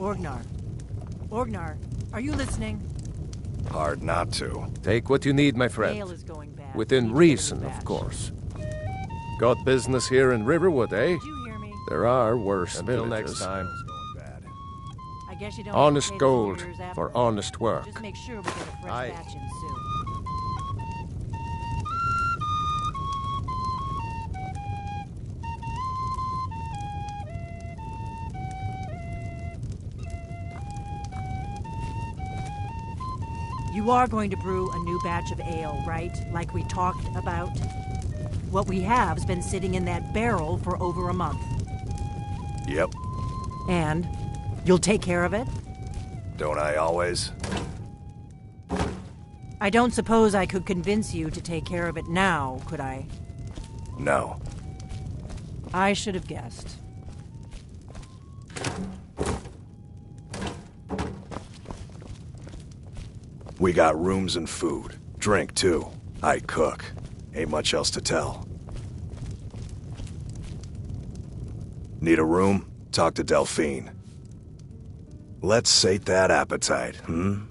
Orgnar. Orgnar, are you listening? Hard not to. Take what you need, my friend. Mail is going bad. Within reason, of course. Got business here in Riverwood, eh? Did you hear me? There are worse Until villages. next time. Going bad. I guess you don't Honest have to pay the gold lawyers after for all. honest work. Just make sure we get a fresh Aye. batch in soon. You are going to brew a new batch of ale, right? Like we talked about? What we have's been sitting in that barrel for over a month. Yep. And you'll take care of it? Don't I always? I don't suppose I could convince you to take care of it now, could I? No. I should have guessed. We got rooms and food. Drink, too. I cook. Ain't much else to tell. Need a room? Talk to Delphine. Let's sate that appetite, hmm?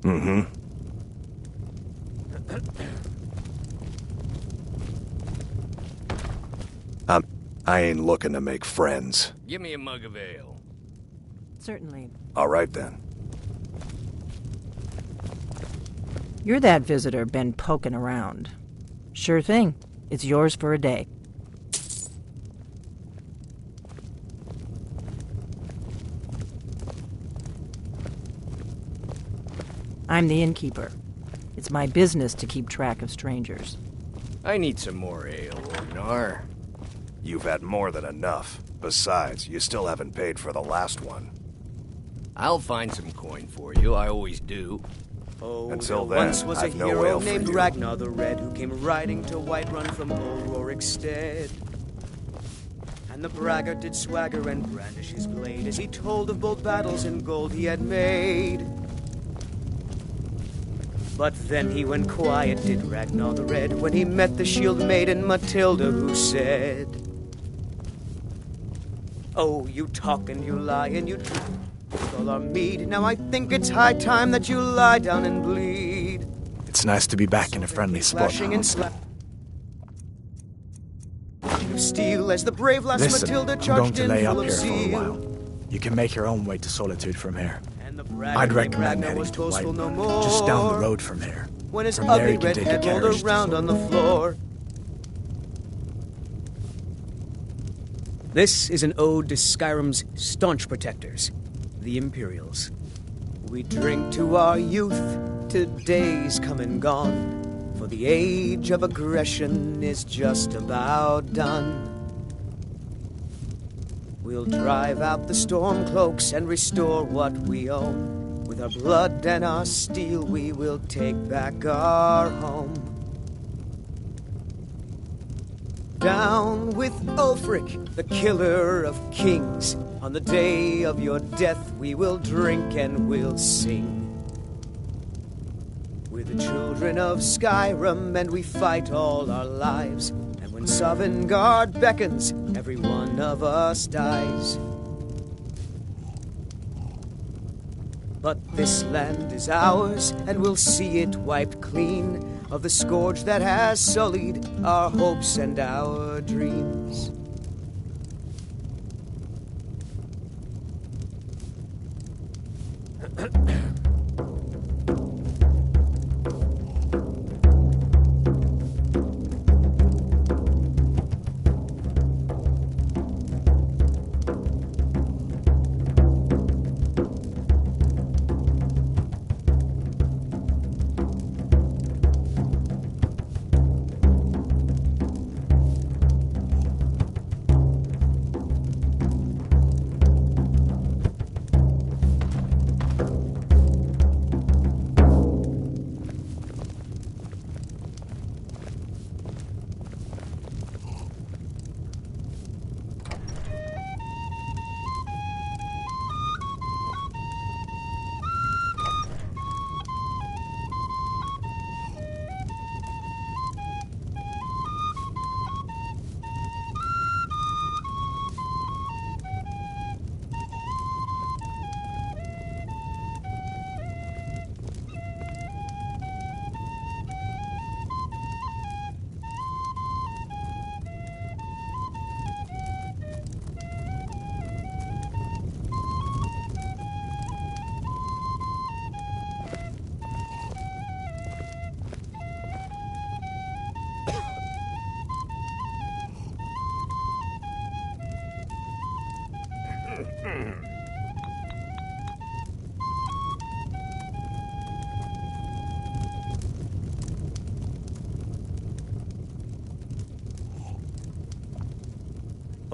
Mm-hmm. I ain't looking to make friends. Give me a mug of ale. Certainly. All right, then. You're that visitor been poking around. Sure thing. It's yours for a day. I'm the innkeeper. It's my business to keep track of strangers. I need some more ale, Orgnar. You've had more than enough. Besides, you still haven't paid for the last one. I'll find some coin for you, I always do. Oh, Until there then, once was a I've no hero ale for named you. Ragnar the Red who came riding to Whiterun from old Rorikstead. And the braggart did swagger and brandish his blade as he told of bold battles and gold he had made. But then he went quiet, did Ragnar the Red, when he met the shield maiden Matilda, who said, "Oh, you talk and you lie and you drink all our mead. Now I think it's high time that you lie down and bleed." It's nice to be back in a friendly spot. Slashing and of steel as the brave lass Listen, Matilda I'm going charged to in lay full up of here for a zeal. while. You can make your own way to Solitude from here. And the I'd braggart named recommend Ragnar heading was to boastful no Whiterun, more. just down the road from here. When his From there ugly you can red take a head rolled carriage to around on the floor. This is an ode to Skyrim's staunch protectors, the Imperials. We drink to our youth, to days come and gone, for the age of aggression is just about done. We'll drive out the storm cloaks and restore what we own. With our blood and our steel, we will take back our home. Down with Ulfric, the killer of kings. On the day of your death, we will drink and we'll sing. We're the children of Skyrim, and we fight all our lives. And when Sovngarde beckons, every one of us dies. But this land is ours, and we'll see it wiped clean of the scourge that has sullied our hopes and our dreams.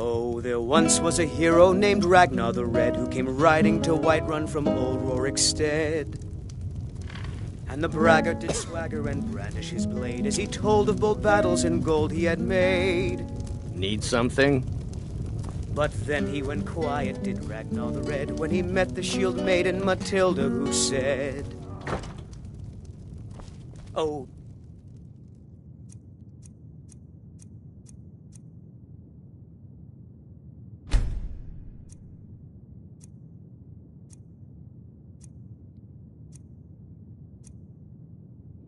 Oh, there once was a hero named Ragnar the Red, who came riding to Whiterun from old Rorikstead. And the braggart did swagger and brandish his blade as he told of bold battles and gold he had made. Need something? But then he went quiet, did Ragnar the Red, when he met the shield maiden Matilda, who said, "Oh,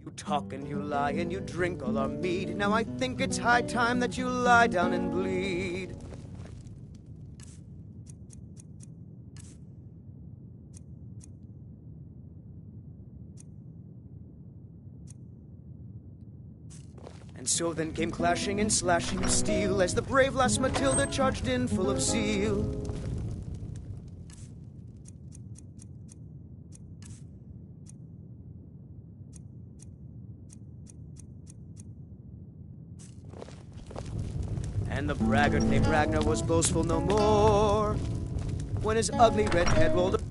you talk and you lie and you drink all our mead. Now I think it's high time that you lie down and bleed." And so then came clashing and slashing of steel as the brave lass Matilda charged in full of zeal. And the braggart named Ragnar was boastful no more when his ugly red head rolled.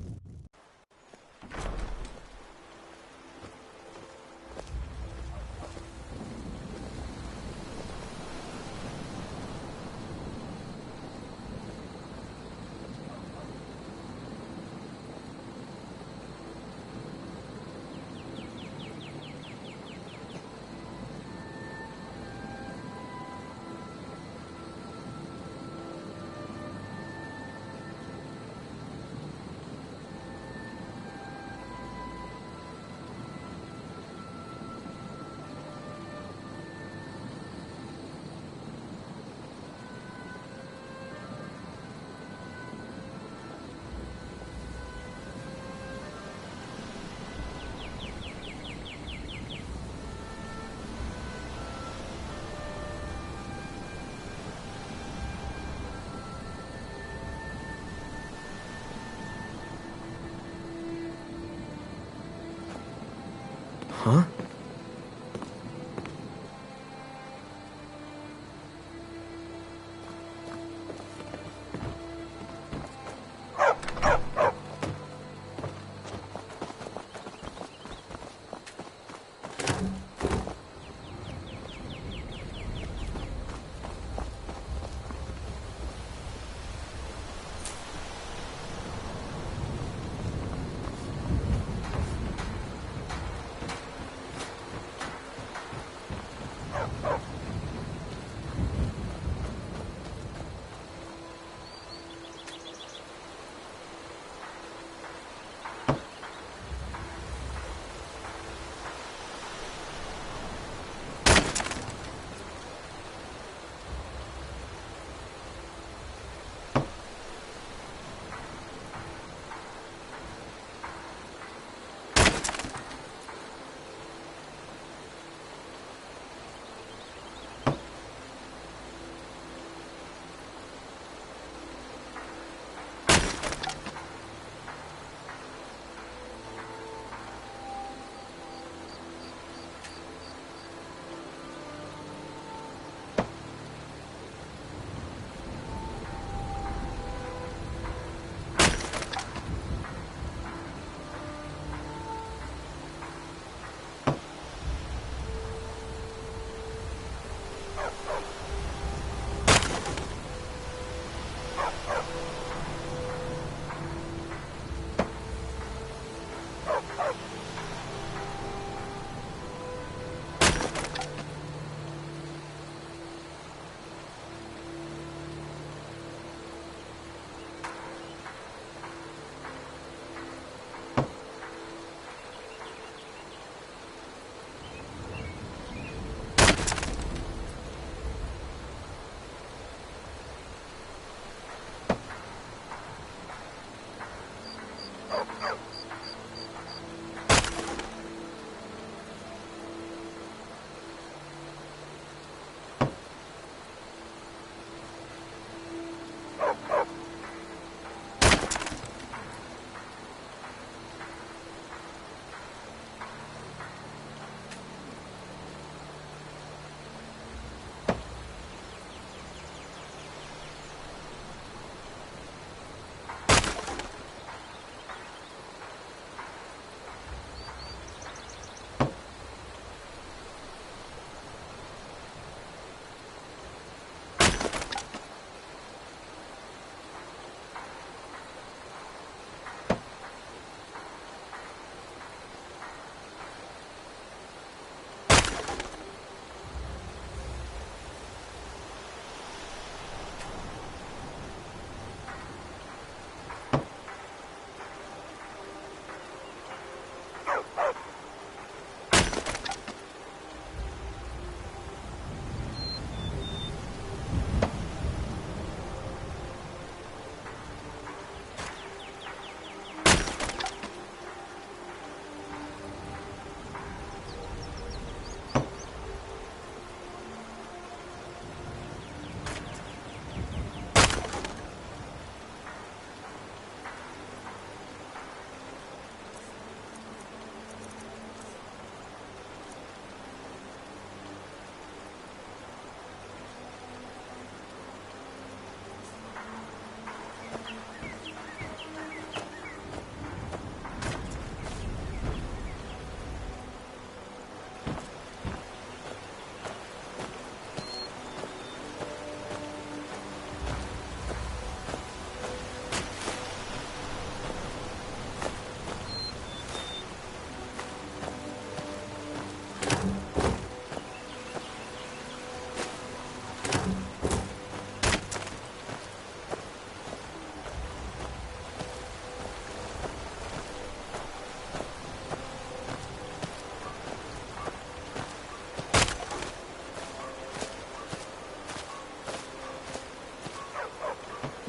Huh?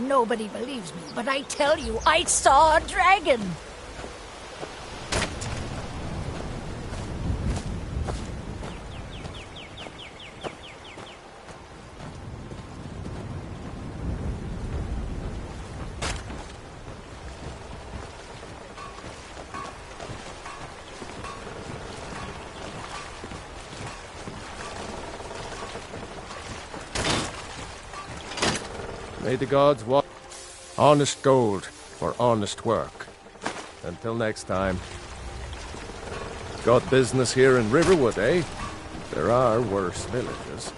nobody believes me, but I tell you, I saw a dragon! May the gods watch. Honest gold for honest work. Until next time. Got business here in Riverwood, eh? There are worse villages.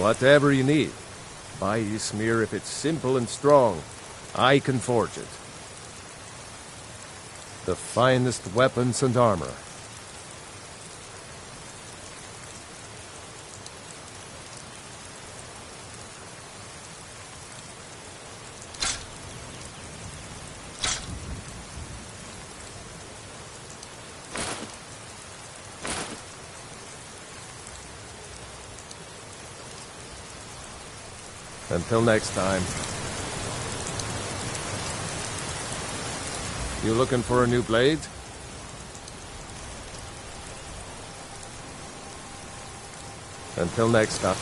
Whatever you need. Buy Ysmir if it's simple and strong. I can forge it. The finest weapons and armor. Until next time. You looking for a new blade? Until next time.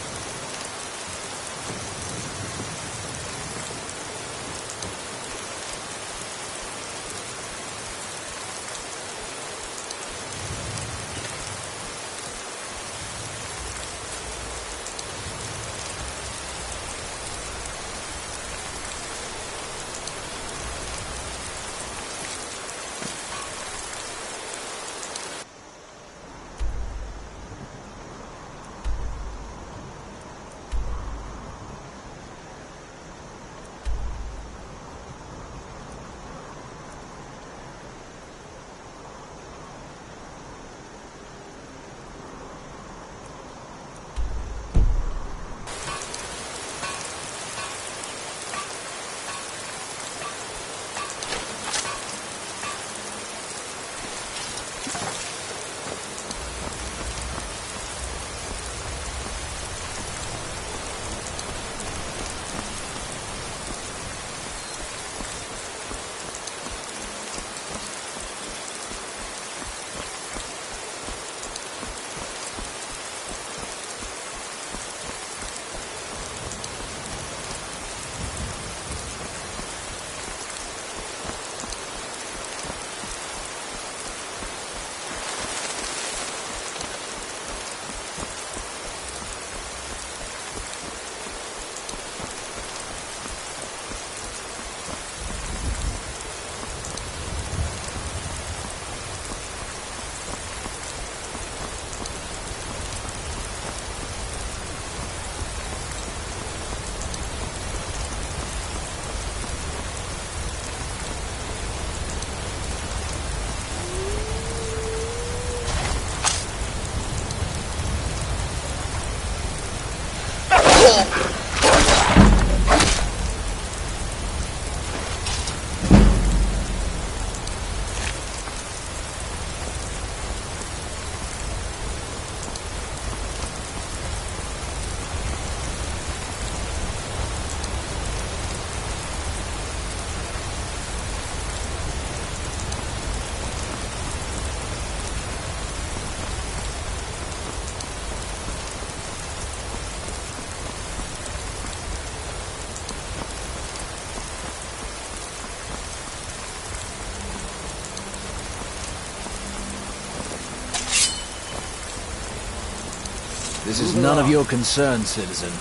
This is none of your concern, citizen.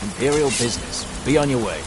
Imperial business. Be on your way.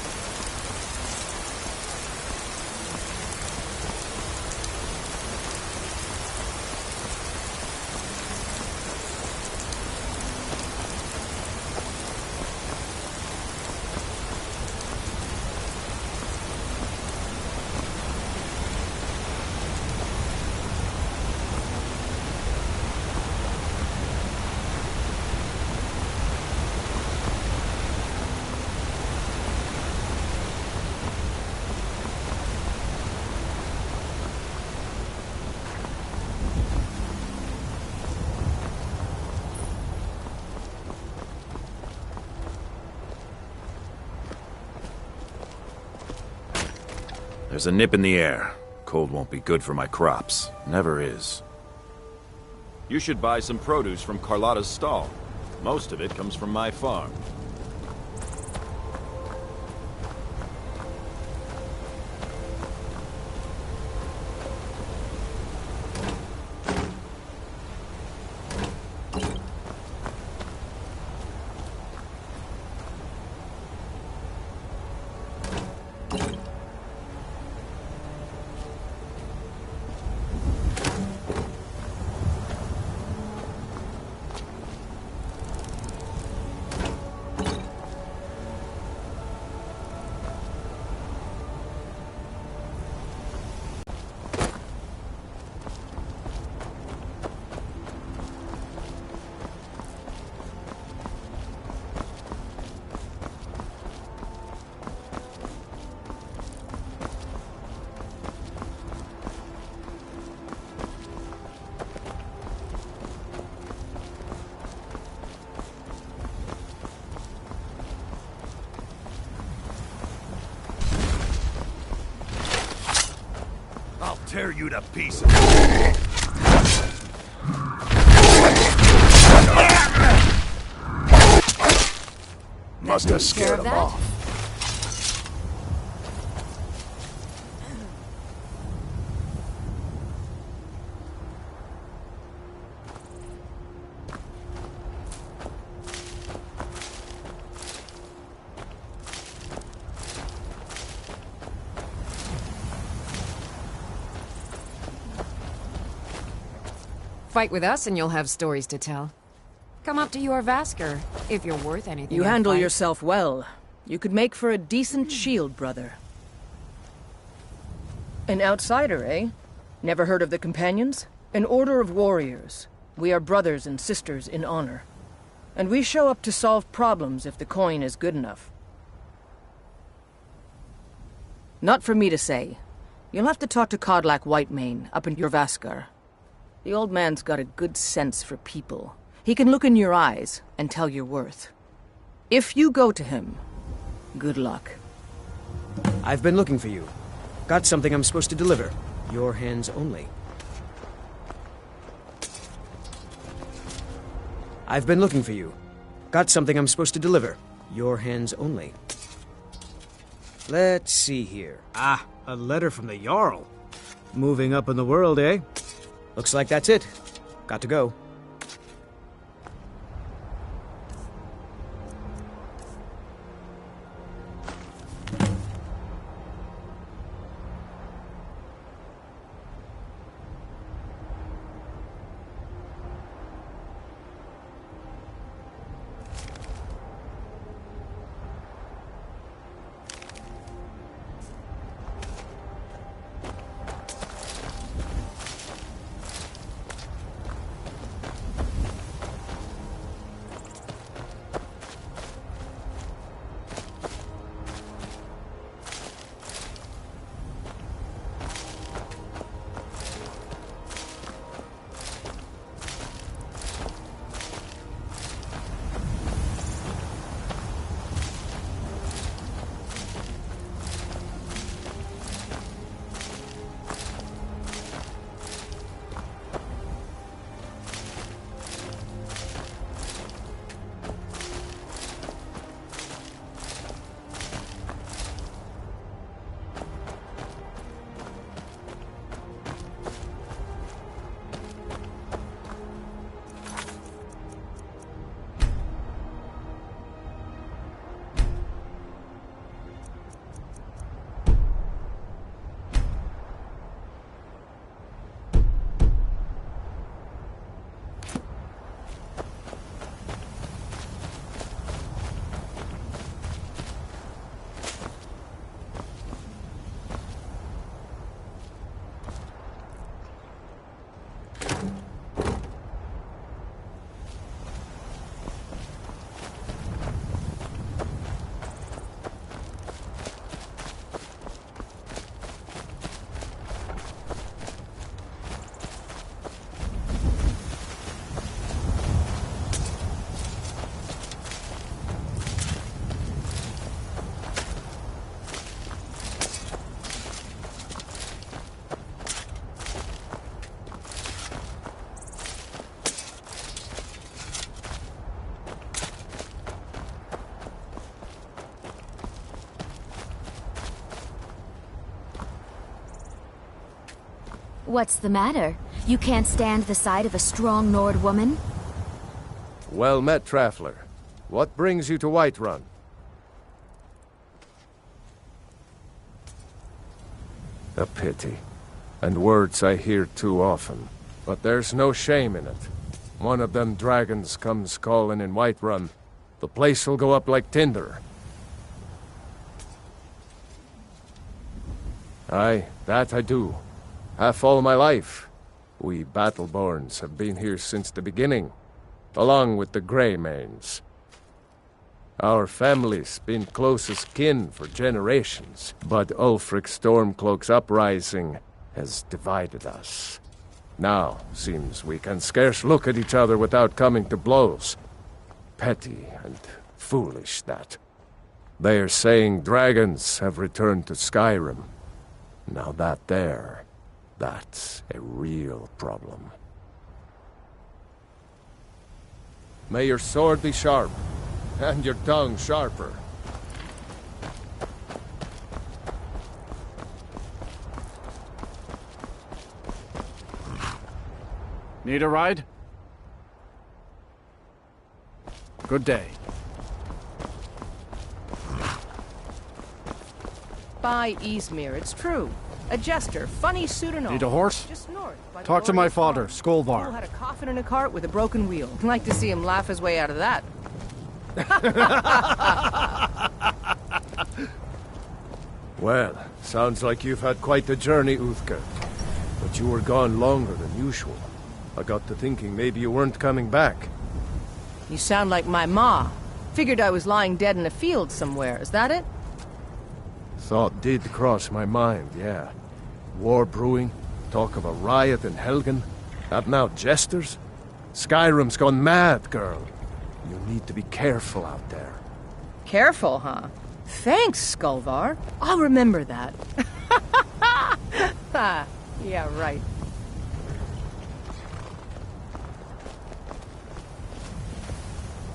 There's a nip in the air. Cold won't be good for my crops. Never is. You should buy some produce from Carlotta's stall. Most of it comes from my farm. tear you to pieces. Must have scared him off. Fight with us and you'll have stories to tell. Come up to your Vasker, if you're worth anything. You in a handle fight. yourself well. You could make for a decent shield, brother. An outsider, eh? Never heard of the Companions? An order of warriors. We are brothers and sisters in honor. And we show up to solve problems if the coin is good enough. Not for me to say. You'll have to talk to Kodlak Whitemane up in your Vaskar. The old man's got a good sense for people. He can look in your eyes and tell your worth. If you go to him, good luck. I've been looking for you. Got something I'm supposed to deliver. Your hands only. I've been looking for you. Got something I'm supposed to deliver. Your hands only. Let's see here. Ah, a letter from the Jarl. Moving up in the world, eh? Looks like that's it. Got to go. What's the matter? You can't stand the sight of a strong Nord woman? Well met, Traveler. What brings you to Whiterun? A pity. And words I hear too often. But there's no shame in it. One of them dragons comes calling in Whiterun. The place will go up like tinder. Aye, that I do. Half all my life. We Battleborns have been here since the beginning, along with the Greymanes. Our family's been close as kin for generations, but Ulfric Stormcloak's uprising has divided us. Now, seems we can scarce look at each other without coming to blows. Petty and foolish, that. They are saying dragons have returned to Skyrim. Now that there, That's a real problem. May your sword be sharp, and your tongue sharper. Need a ride? Good day. By Izmir, it's true. A jester, funny suit and all. Need a horse? Just north, by the Talk to my glorious father, farm. Skolvar. Who had a coffin in a cart with a broken wheel. Like to see him laugh his way out of that. Well, sounds like you've had quite the journey, Uthgar. But you were gone longer than usual. I got to thinking maybe you weren't coming back. You sound like my ma. Figured I was lying dead in a field somewhere. Is that it? Thought did cross my mind, yeah. War brewing, talk of a riot in Helgen, and now jesters? Skyrim's gone mad, girl. You need to be careful out there. Careful, huh? Thanks, Skolvar. I'll remember that. Yeah, right.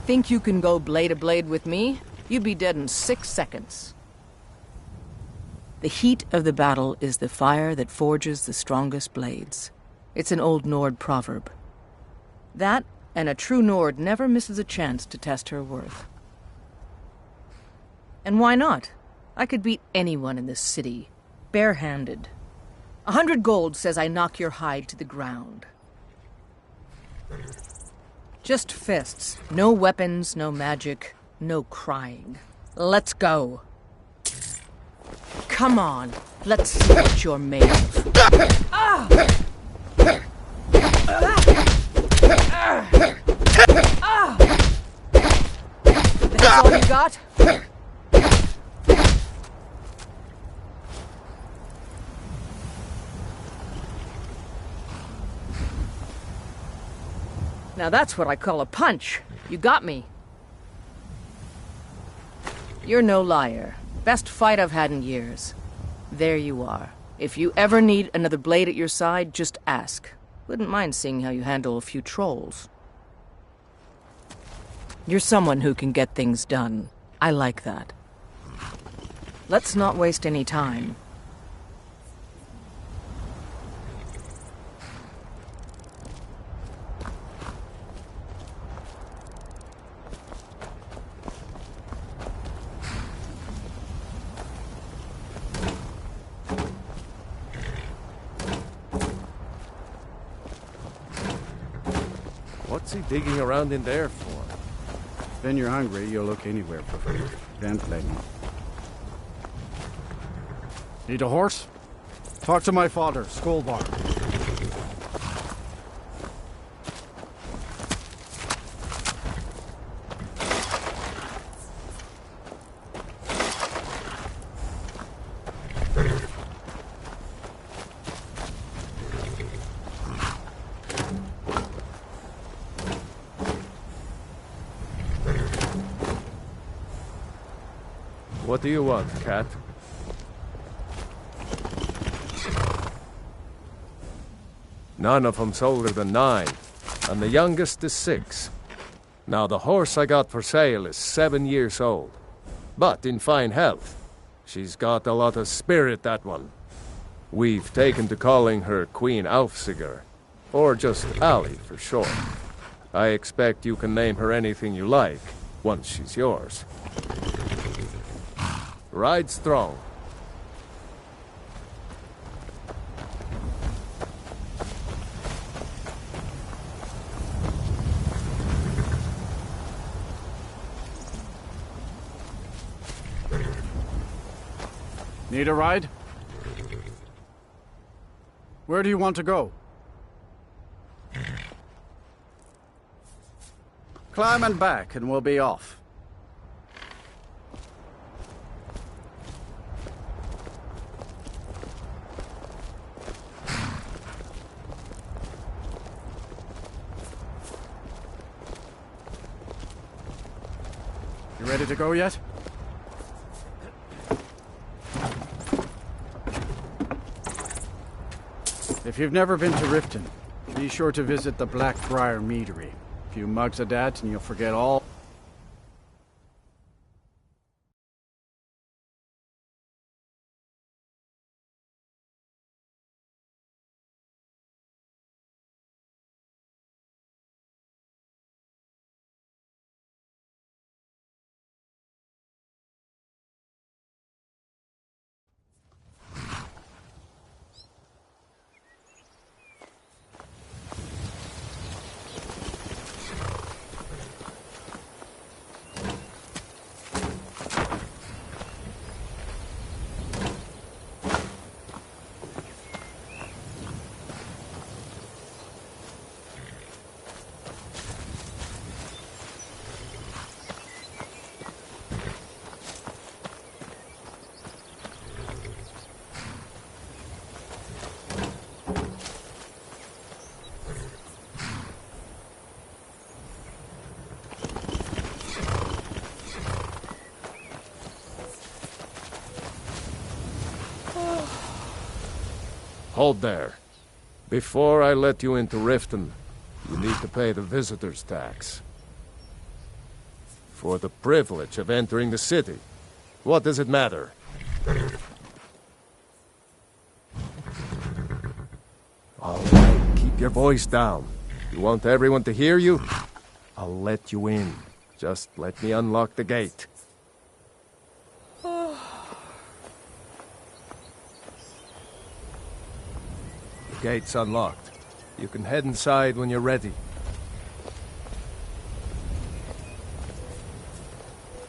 Think you can go blade to blade with me? You'd be dead in 6 seconds. The heat of the battle is the fire that forges the strongest blades. It's an old Nord proverb. That, and a true Nord never misses a chance to test her worth. And why not? I could beat anyone in this city, bare-handed. 100 gold says I knock your hide to the ground. Just fists. No weapons, no magic, no crying. Let's go. Come on, let's see what you're made of. That's all you got? Now that's what I call a punch. You got me. You're no liar. Best fight I've had in years. There you are. If you ever need another blade at your side, just ask. Wouldn't mind seeing how you handle a few trolls. You're someone who can get things done. I like that. Let's not waste any time. What's he digging around in there for? When you're hungry, you'll look anywhere for food. Then blame me. Need a horse? Talk to my father, Skolvar. What do you want, cat? None of them's older than 9, and the youngest is 6. Now, the horse I got for sale is 7 years old, but in fine health. She's got a lot of spirit, that one. We've taken to calling her Queen Aufsiger, or just Ali for short. I expect you can name her anything you like, once she's yours. Ride strong. Need a ride? Where do you want to go? Climb and back and we'll be off. You ready to go yet? If you've never been to Riften, be sure to visit the Blackbriar Meadery. A few mugs of that and you'll forget all... Hold there. Before I let you into Riften, you need to pay the visitor's tax. For the privilege of entering the city. What does it matter? All right, keep your voice down. You want everyone to hear you? I'll let you in. Just let me unlock the gate. The gate's unlocked. You can head inside when you're ready.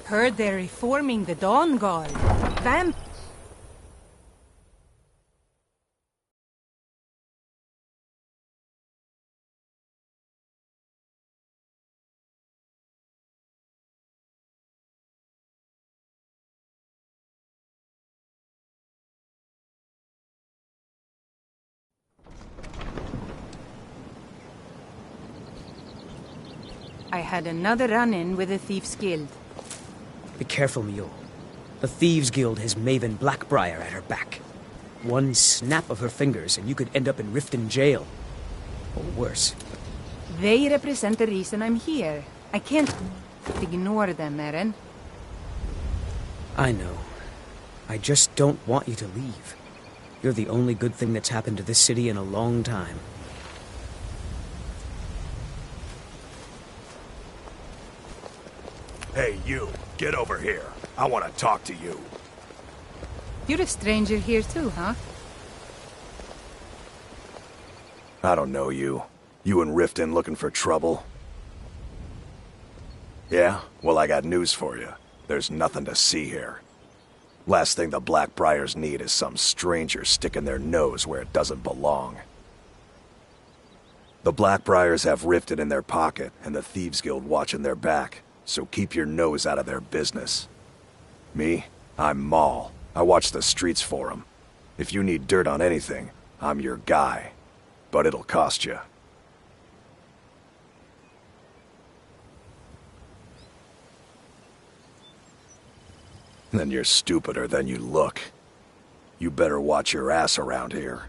Heard they're reforming the Dawn Guard. I had another run-in with the Thieves' Guild. Be careful, mule. The Thieves' Guild has Maven Blackbriar at her back. One snap of her fingers and you could end up in Riften jail. Or worse. They represent the reason I'm here. I can't ignore them, Eren. I know. I just don't want you to leave. You're the only good thing that's happened to this city in a long time. Hey, you. Get over here. I want to talk to you. You're a stranger here too, huh? I don't know you. You in Riften looking for trouble? Yeah? Well, I got news for you. There's nothing to see here. Last thing the Blackbriars need is some stranger sticking their nose where it doesn't belong. The Blackbriars have Riften in their pocket, and the Thieves Guild watching their back. So keep your nose out of their business. Me? I'm Maul. I watch the streets for them. If you need dirt on anything, I'm your guy. But it'll cost you. Then you're stupider than you look. You better watch your ass around here.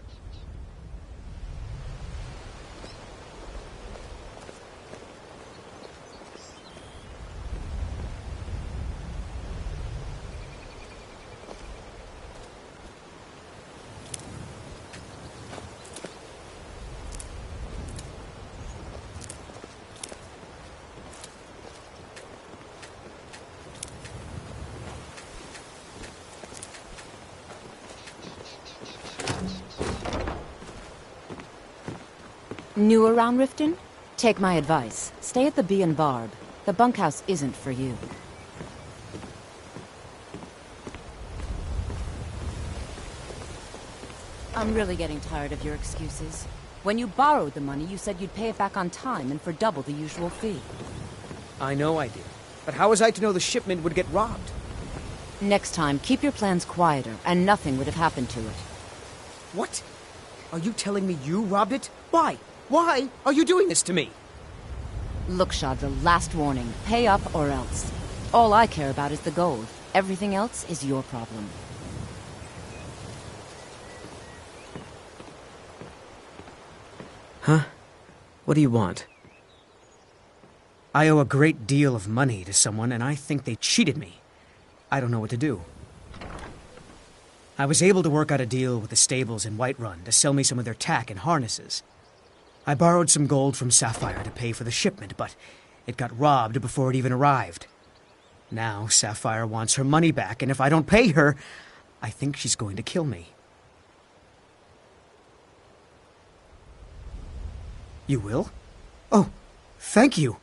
New around Riften? Take my advice. Stay at the Bee and Barb. The bunkhouse isn't for you. I'm really getting tired of your excuses. When you borrowed the money, you said you'd pay it back on time and for double the usual fee. I know I did. But how was I to know the shipment would get robbed? Next time, keep your plans quieter, and nothing would have happened to it. What? Are you telling me you robbed it? Why? Why are you doing this to me? Look, Shadra, last warning. Pay up or else. All I care about is the gold. Everything else is your problem. Huh? What do you want? I owe a great deal of money to someone, and I think they cheated me. I don't know what to do. I was able to work out a deal with the stables in Whiterun to sell me some of their tack and harnesses. I borrowed some gold from Sapphire to pay for the shipment, but it got robbed before it even arrived. Now Sapphire wants her money back, and if I don't pay her, I think she's going to kill me. You will? Oh, thank you.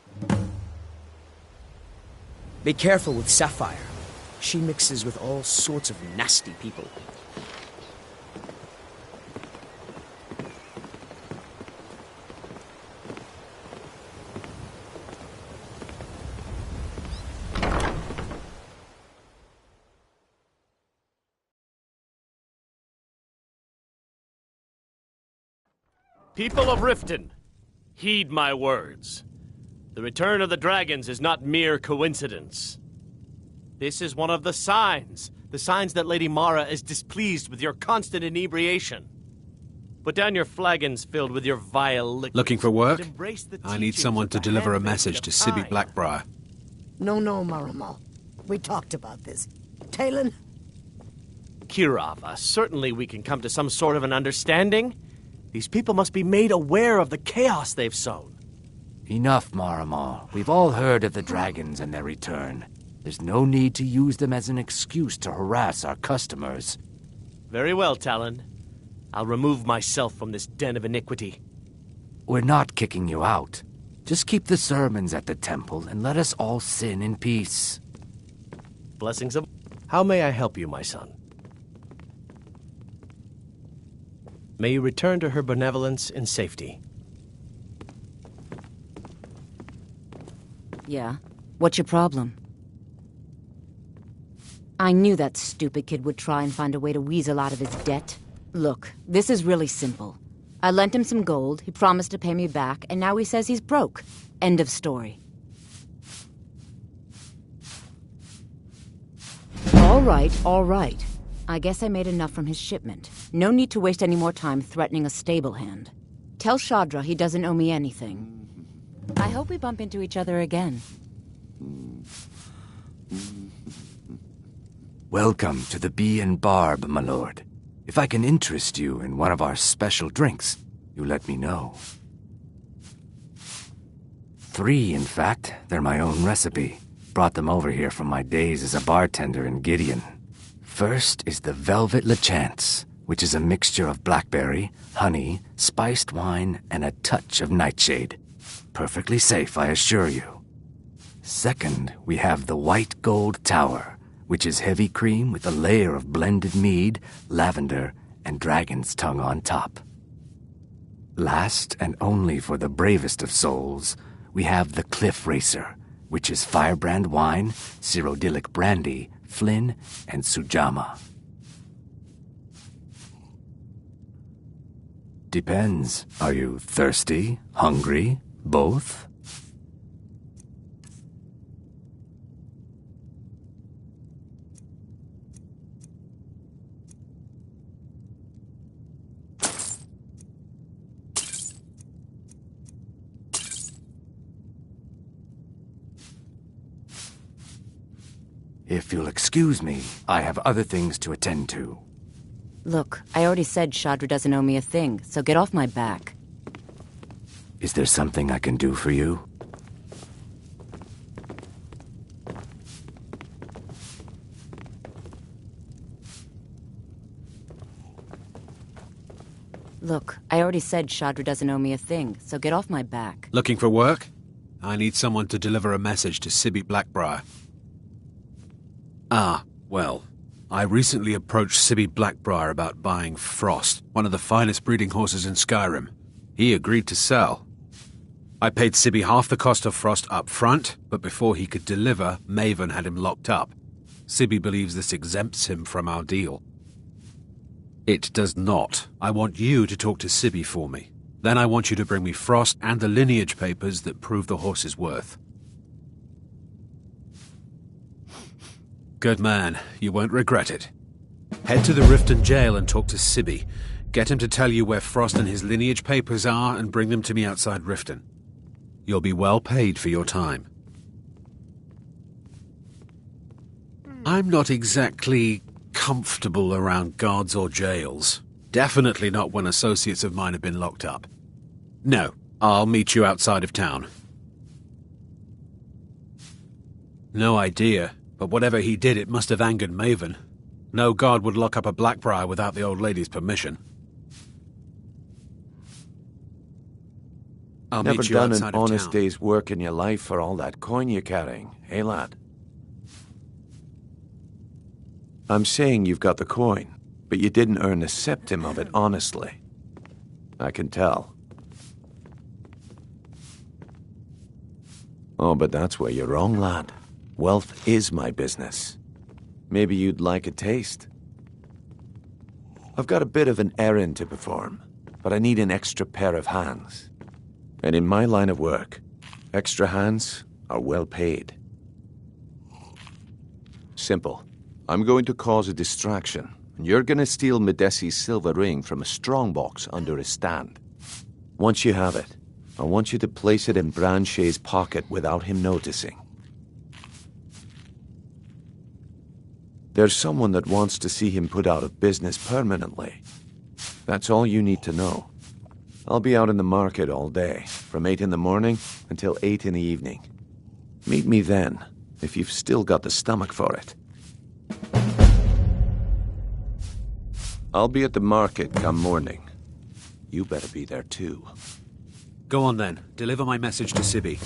Be careful with Sapphire. She mixes with all sorts of nasty people. People of Riften, heed my words. The return of the dragons is not mere coincidence. This is one of the signs that Lady Mara is displeased with your constant inebriation. Put down your flagons filled with your vile liquid. Looking for work? I need someone to deliver a message to Sibby Blackbriar. No, Maramal. We talked about this. Talon? Kirava, certainly we can come to some sort of an understanding. These people must be made aware of the chaos they've sown. Enough, Maramal. We've all heard of the dragons and their return. There's no need to use them as an excuse to harass our customers. Very well, Talon. I'll remove myself from this den of iniquity. We're not kicking you out. Just keep the sermons at the temple and let us all sin in peace. Blessings of... How may I help you, my son? May you return to her benevolence in safety. Yeah? What's your problem? I knew that stupid kid would try and find a way to weasel out of his debt. Look, this is really simple. I lent him some gold, he promised to pay me back, and now he says he's broke. End of story. All right. I guess I made enough from his shipment. No need to waste any more time threatening a stable hand. Tell Shadra he doesn't owe me anything. I hope we bump into each other again. Welcome to the Bee and Barb, my lord. If I can interest you in one of our special drinks, you let me know. 3, in fact. They're my own recipe. Brought them over here from my days as a bartender in Gideon. First is the Velvet Lechance, which is a mixture of blackberry, honey, spiced wine, and a touch of nightshade. Perfectly safe, I assure you. Second, we have the White Gold Tower, which is heavy cream with a layer of blended mead, lavender, and dragon's tongue on top. Last, and only for the bravest of souls, we have the Cliff Racer, which is firebrand wine, Cyrodiilic brandy, Flynn, and Sujama. Depends. Are you thirsty? Hungry? Both? If you'll excuse me, I have other things to attend to. Look, I already said Shadra doesn't owe me a thing, so get off my back. Is there something I can do for you? Look, I already said Shadra doesn't owe me a thing, so get off my back. Looking for work? I need someone to deliver a message to Sibby Blackbriar. Well, I recently approached Sibby Blackbriar about buying Frost, one of the finest breeding horses in Skyrim. He agreed to sell. I paid Sibby half the cost of Frost up front, but before he could deliver, Maven had him locked up. Sibby believes this exempts him from our deal. It does not. I want you to talk to Sibby for me. Then I want you to bring me Frost and the lineage papers that prove the horse's worth. Good man. You won't regret it. Head to the Riften jail and talk to Sibby. Get him to tell you where Frost and his lineage papers are and bring them to me outside Riften. You'll be well paid for your time. I'm not exactly comfortable around guards or jails. Definitely not when associates of mine have been locked up. No, I'll meet you outside of town. No idea, but whatever he did, it must have angered Maven. No guard would lock up a Blackbriar without the old lady's permission. I'll Never meet you done outside an of honest town. day's work in your life for all that coin you're carrying, eh, lad? I'm saying you've got the coin, but you didn't earn a septim of it honestly. I can tell. Oh, but that's where you're wrong, lad. Wealth is my business. Maybe you'd like a taste. I've got a bit of an errand to perform, but I need an extra pair of hands. And in my line of work, extra hands are well paid. Simple. I'm going to cause a distraction, and you're going to steal Medesi's silver ring from a strongbox under his stand. Once you have it, I want you to place it in Branche's pocket without him noticing. There's someone that wants to see him put out of business permanently. That's all you need to know. I'll be out in the market all day, from 8 in the morning until 8 in the evening. Meet me then, if you've still got the stomach for it. I'll be at the market come morning. You better be there too. Go on then. Deliver my message to Sibi.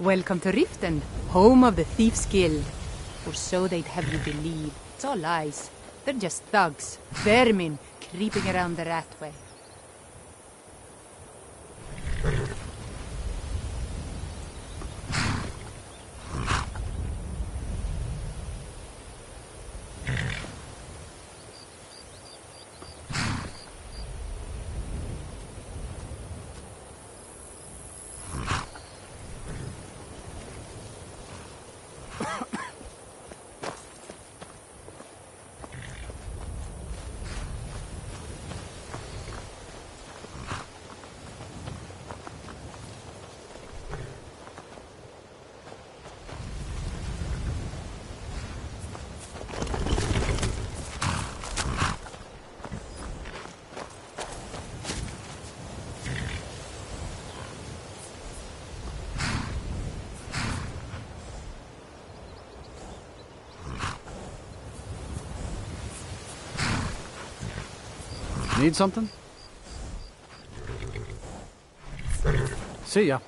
Welcome to Riften, home of the Thief's Guild. Or so they'd have you believe. It's all lies. They're just thugs, vermin, creeping around the Ratway. Need something? See ya.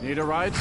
Need a ride?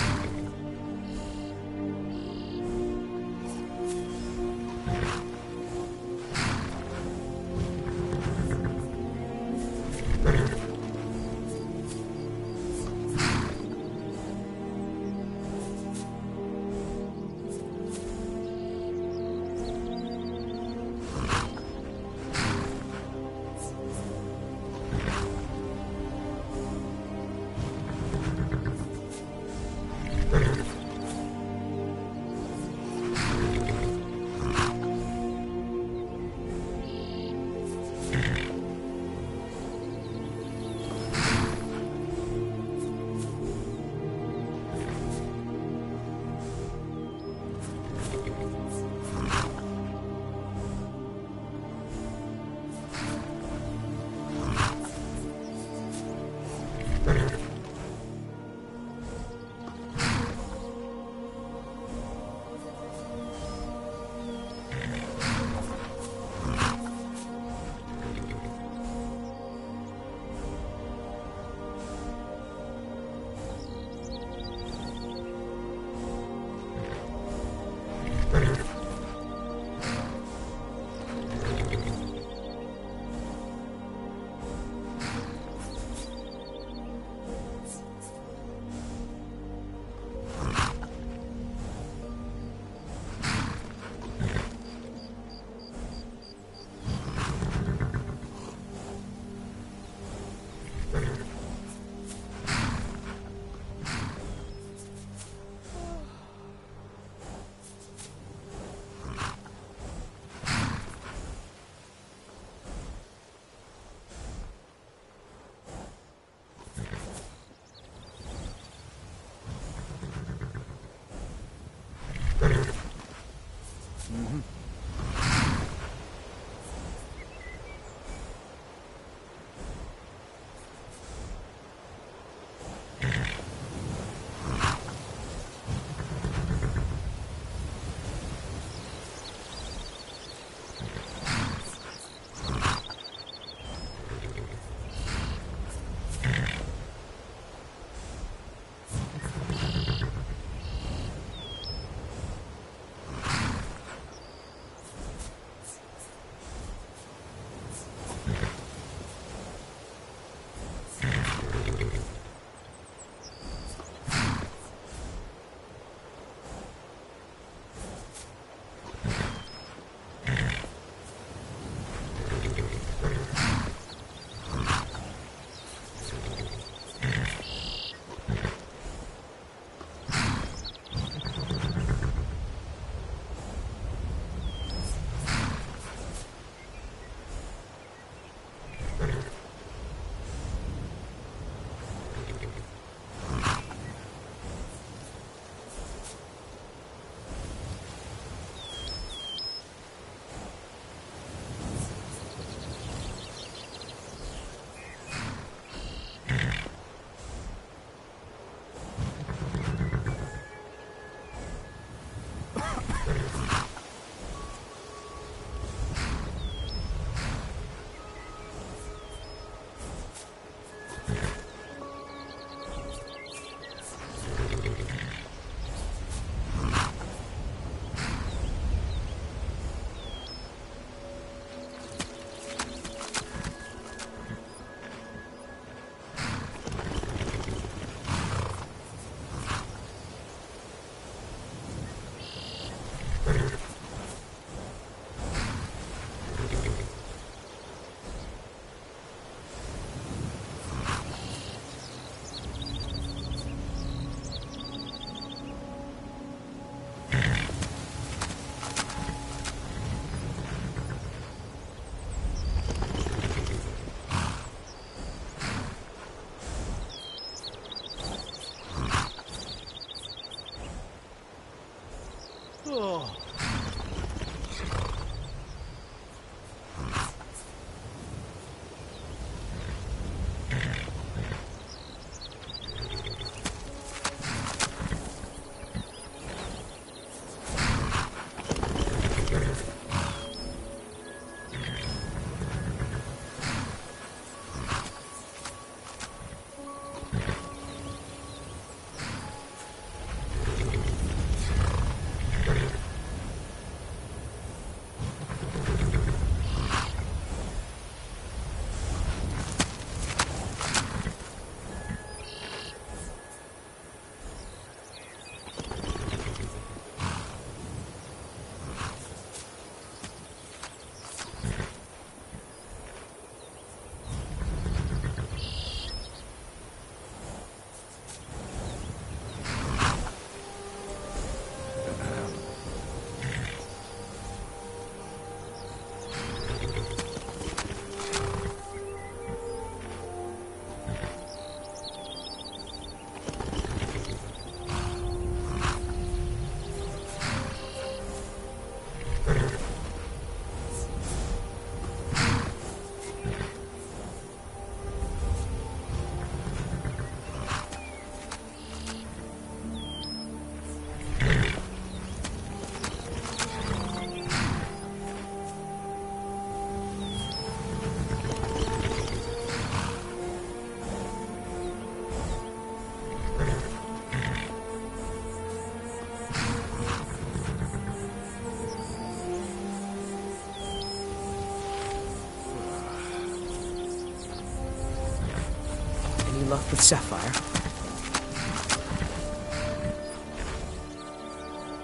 luck with Sapphire.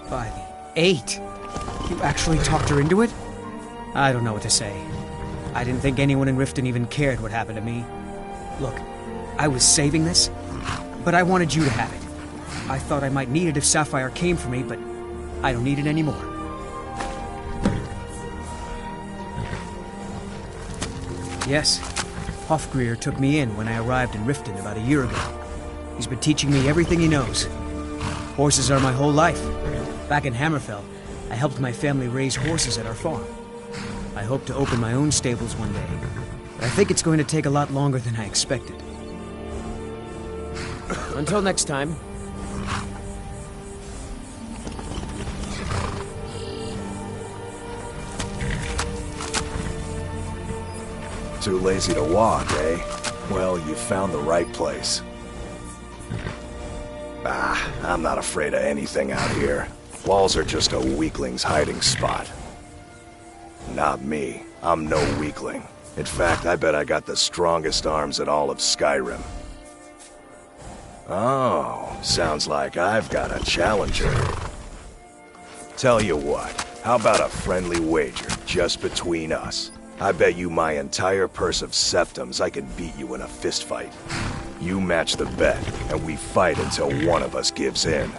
By the 8! You actually talked her into it? I don't know what to say. I didn't think anyone in Riften even cared what happened to me. Look, I was saving this, but I wanted you to have it. I thought I might need it if Sapphire came for me, but I don't need it anymore. Yes, Hofgreer took me in when I arrived in Riften about a year ago. He's been teaching me everything he knows. Horses are my whole life. Back in Hammerfell, I helped my family raise horses at our farm. I hope to open my own stables one day, but I think it's going to take a lot longer than I expected. Until next time. Too lazy to walk, eh? Well, you found the right place. I'm not afraid of anything out here. Walls are just a weakling's hiding spot. Not me. I'm no weakling. In fact, I bet I got the strongest arms in all of Skyrim. Oh, sounds like I've got a challenger. Tell you what, how about a friendly wager, just between us? I bet you my entire purse of septums I can beat you in a fistfight. You match the bet, and we fight until one of us gives in.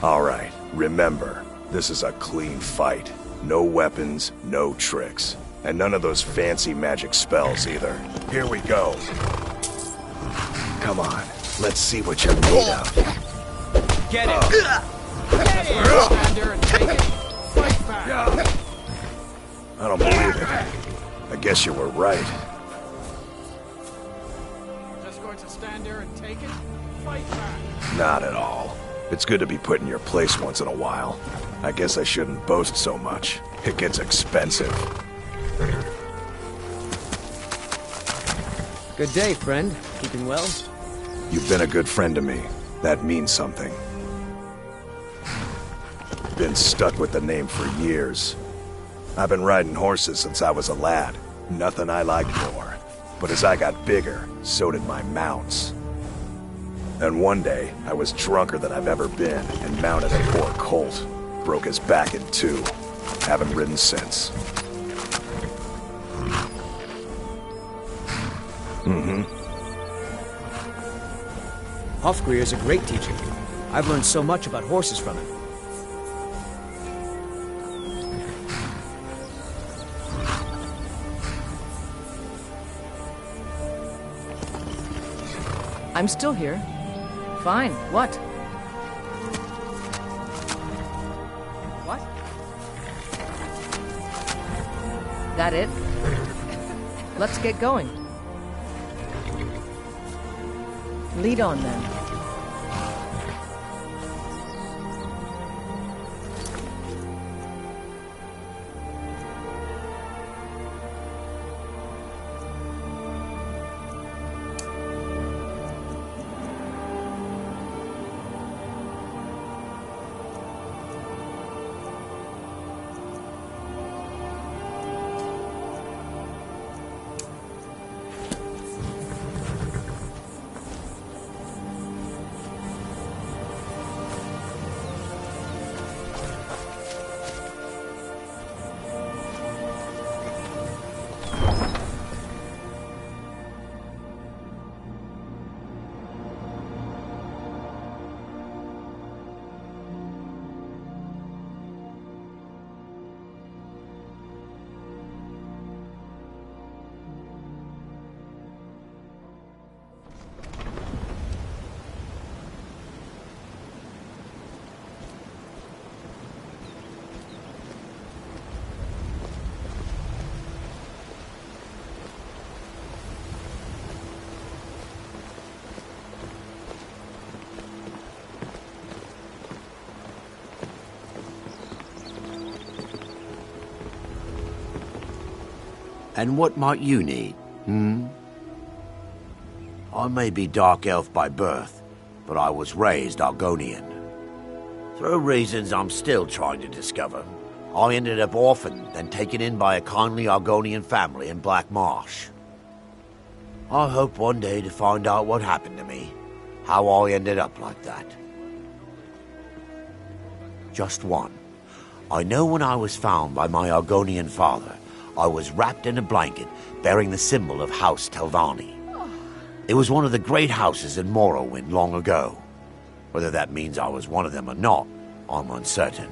Alright, remember, this is a clean fight. No weapons, no tricks. And none of those fancy magic spells either. Here we go. Come on, let's see what you're made of. Get it! Get it! Stand there and take it. Fight back! I don't believe it. I guess you were right. Just going to stand there and take it? Fight back! Not at all. It's good to be put in your place once in a while. I guess I shouldn't boast so much. It gets expensive. Good day, friend. Keeping well? You've been a good friend to me. That means something. Been stuck with the name for years. I've been riding horses since I was a lad. Nothing I liked more. But as I got bigger, so did my mounts. And one day, I was drunker than I've ever been and mounted a poor colt. Broke his back in two. Haven't ridden since. Hofgreer is a great teacher. I've learned so much about horses from him. I'm still here. Fine. What? What? That it? Let's get going. Lead on, then. And what might you need, I may be Dark Elf by birth, but I was raised Argonian. Through reasons I'm still trying to discover, I ended up orphaned, then taken in by a kindly Argonian family in Black Marsh. I hope one day to find out what happened to me. How I ended up like that. Just one. I know when I was found by my Argonian father, I was wrapped in a blanket bearing the symbol of House Telvanni. It was one of the great houses in Morrowind long ago. Whether that means I was one of them or not, I'm uncertain.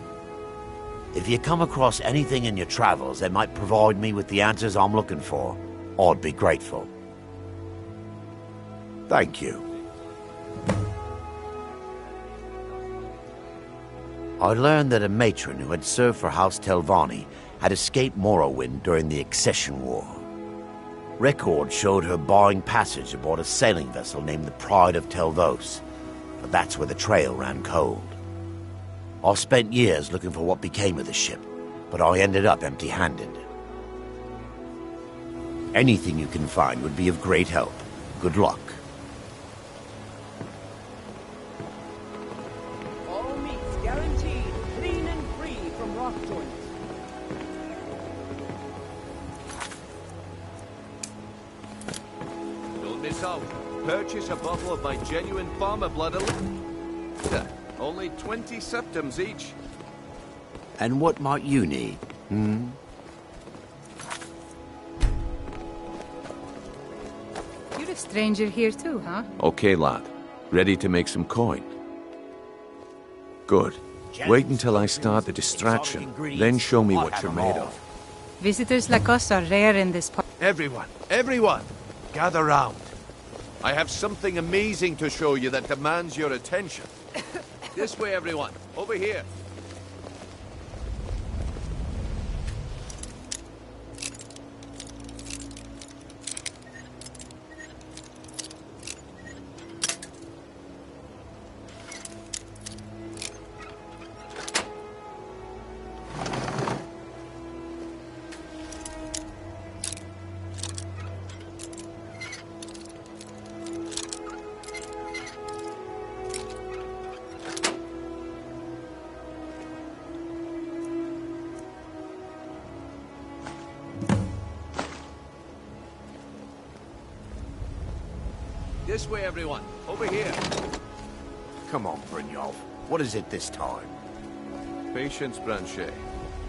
If you come across anything in your travels that might provide me with the answers I'm looking for, I'd be grateful. Thank you. I learned that a matron who had served for House Telvanni had escaped Morrowind during the Accession War. Records showed her buying passage aboard a sailing vessel named the Pride of Telvos, but that's where the trail ran cold. I spent years looking for what became of the ship, but I ended up empty-handed. Anything you can find would be of great help. Good luck. All meats guaranteed, clean and free from rock joints. Don't miss out. Purchase a bottle of my genuine farmer blood. Only 20 septums each. And what might you need, hmm? You're a stranger here too, huh? Okay, lad. Ready to make some coin? Good. Wait until I start the distraction, then show me what you're made of. Visitors like us are rare in this part. Everyone, gather round. I have something amazing to show you that demands your attention. This way, everyone. Over here. This way, everyone. Over here. Come on, Brynjolf. What is it this time? Patience, Branchet.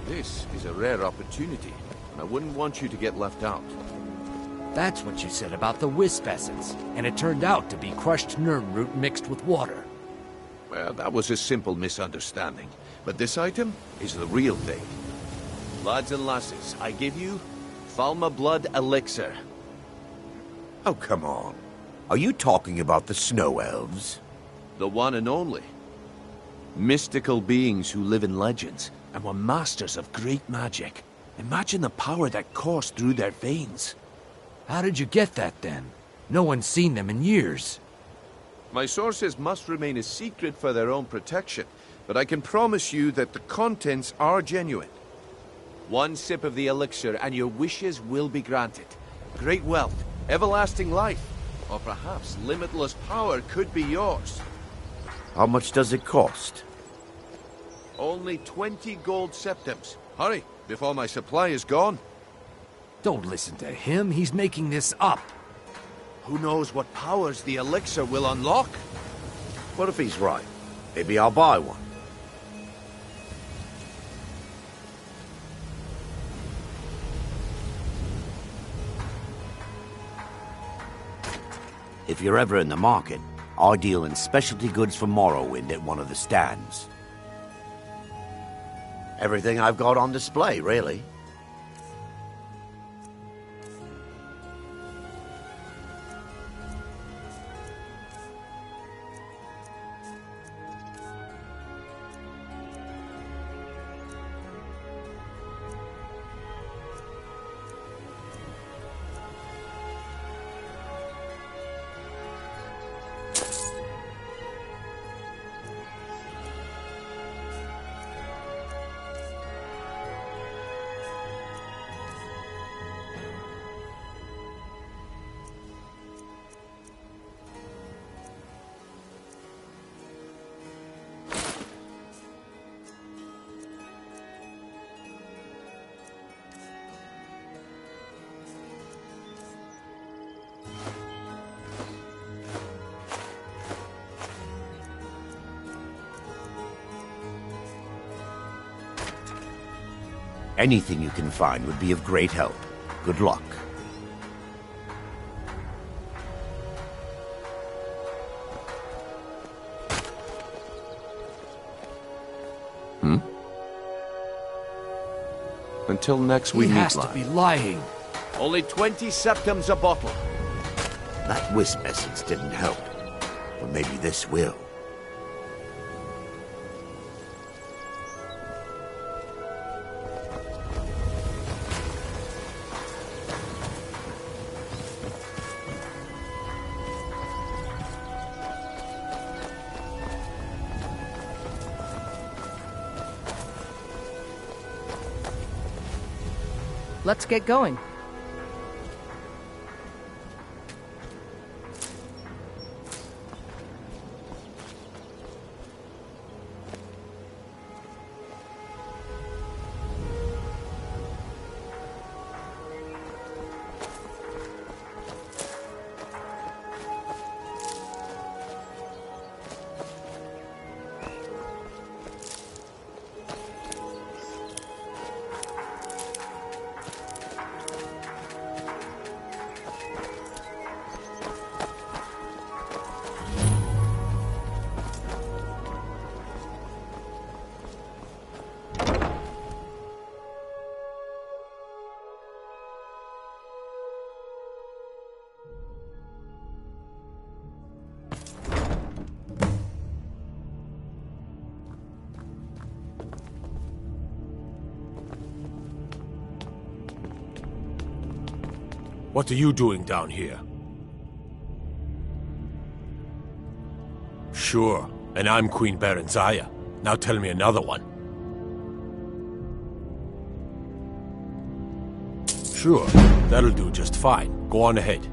This is a rare opportunity, and I wouldn't want you to get left out. That's what you said about the wisp essence, and it turned out to be crushed nerm root mixed with water. Well, that was a simple misunderstanding. But this item is the real thing. Lads and lasses, I give you Falma Blood Elixir. Oh, come on. Are you talking about the Snow Elves? The one and only. Mystical beings who live in legends and were masters of great magic. Imagine the power that coursed through their veins. How did you get that, then? No one's seen them in years. My sources must remain a secret for their own protection, but I can promise you that the contents are genuine. One sip of the elixir and your wishes will be granted. Great wealth, everlasting life, or perhaps limitless power could be yours. How much does it cost? Only 20 gold septums. Hurry, before my supply is gone. Don't listen to him. He's making this up. Who knows what powers the elixir will unlock? What if he's right? Maybe I'll buy one. If you're ever in the market, I deal in specialty goods for Morrowind at one of the stands. Everything I've got on display, really. Anything you can find would be of great help. Good luck. Until next we He meet, has to lad. be lying. Only 20 septums a bottle. That wisp essence didn't help. But maybe this will. Let's get going. What are you doing down here? Sure, and I'm Queen Berenzaya. Now tell me another one. Sure, that'll do just fine. Go on ahead.